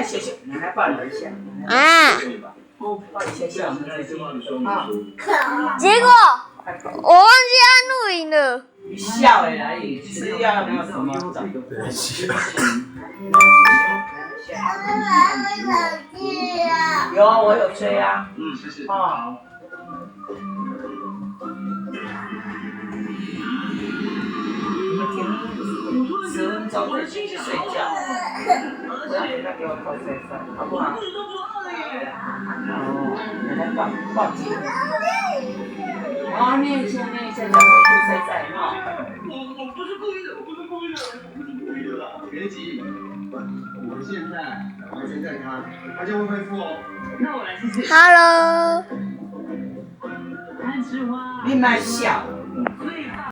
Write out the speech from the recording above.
秀秀，奶奶抱你一下。啊！抱一下下。啊！结果我忘记按录影了。你笑的啦，你吃药没有什么找。有啊，我有吹啊。谢谢。啊。10分钟再进去睡觉。不要给他给我口水声，好不好？哦，奶奶抱紧。哦，念一下，讲口水声哈。我不是故意的，别急，我们现在完全在他就会恢复哦。那我来试试。Hello。你卖笑。